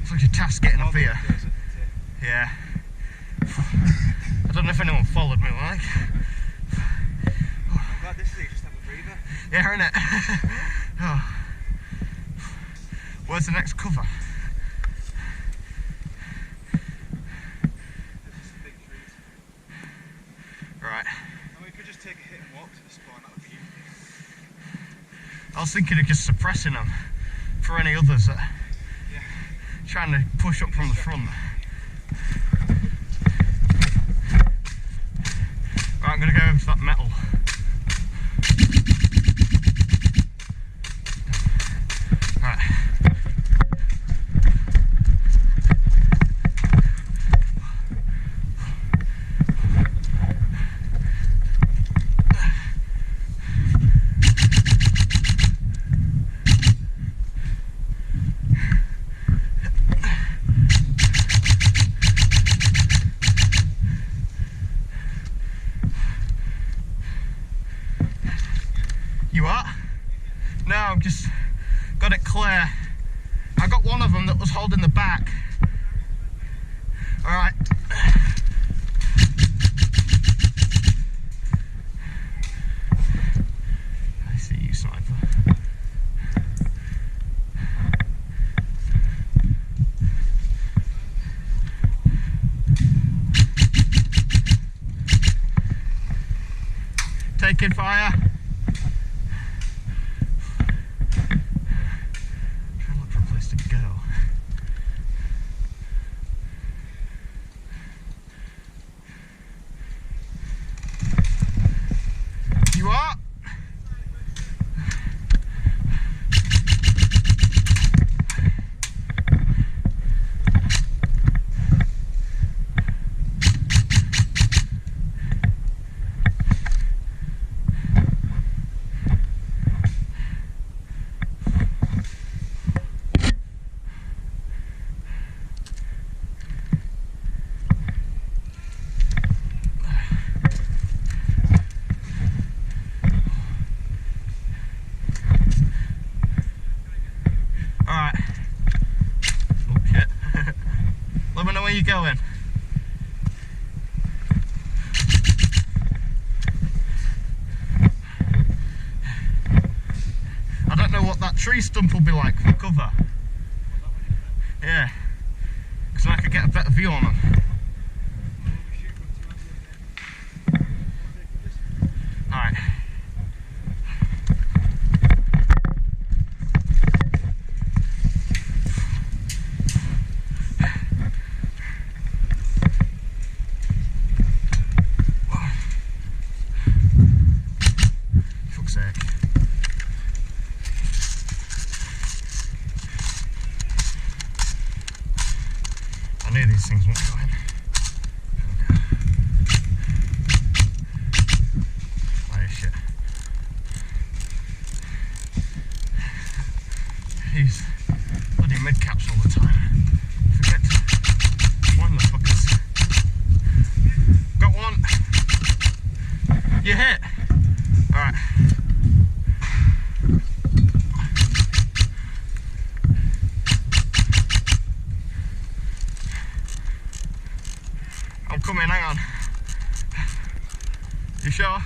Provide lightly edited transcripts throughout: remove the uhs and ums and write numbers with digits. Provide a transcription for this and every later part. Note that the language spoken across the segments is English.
such a task getting up here. Yeah. I don't know if anyone followed me, like. I'm glad this is it, just have a breather. Yeah, innit? Oh. Where's the next cover? There's some big trees. Right. And we could just take a hit and walk to the spawn, that would be easy. I was thinking of just suppressing them for any others that trying to push up from the front. Right, I'm going to go over to that metal. Right. You what? No, I've just got it clear. I got one of them that was holding the back. Alright. I see you, sniper. Taking fire. You are? Alright. Oh shit. Let me know where you're going. I don't know what that tree stump will be like for cover. Yeah. Because then I could get a better view on them. Alright. I knew these things weren't going. Oh shit. These bloody mid-caps all the time. Forget to wind the fuckers. Got one. You hit. Alright. I'm coming, hang on. You sure?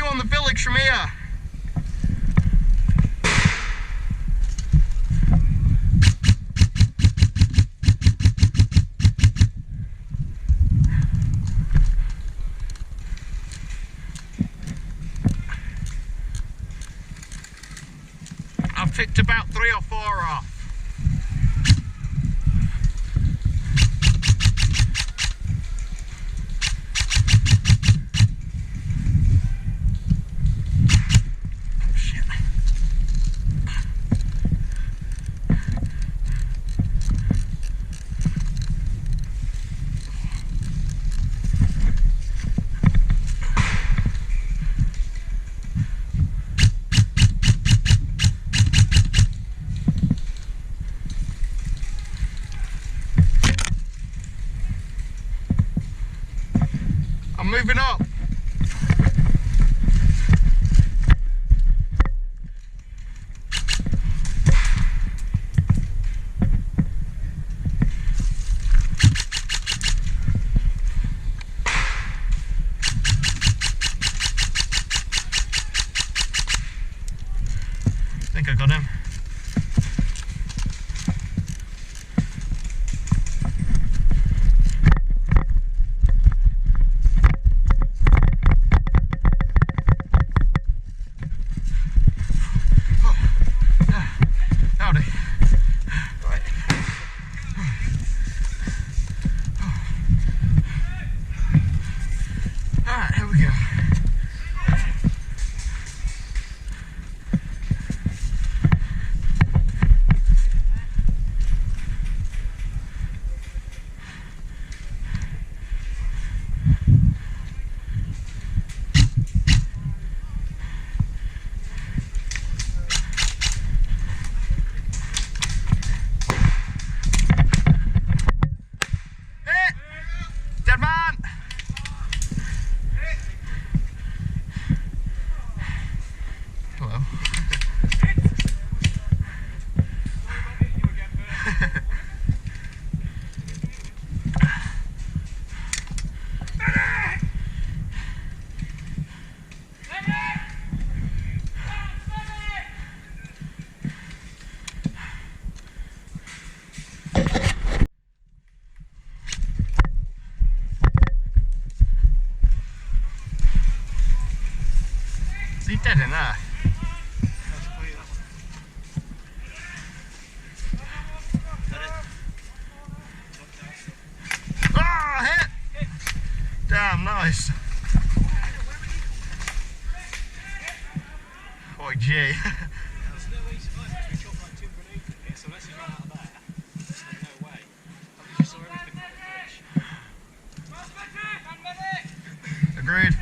On the village from here. picked about 3 or 4 off. I'm moving up. I think I got him. Howdy. Right. Alright, here we go. Dead man! Hello. Is he dead in there? Oh, hit! Damn, nice. Oh, gee. There's no way you survive because we chopped like 200 acres here, so unless you run out of there, there's no way. I just saw everything on the bridge. Agreed.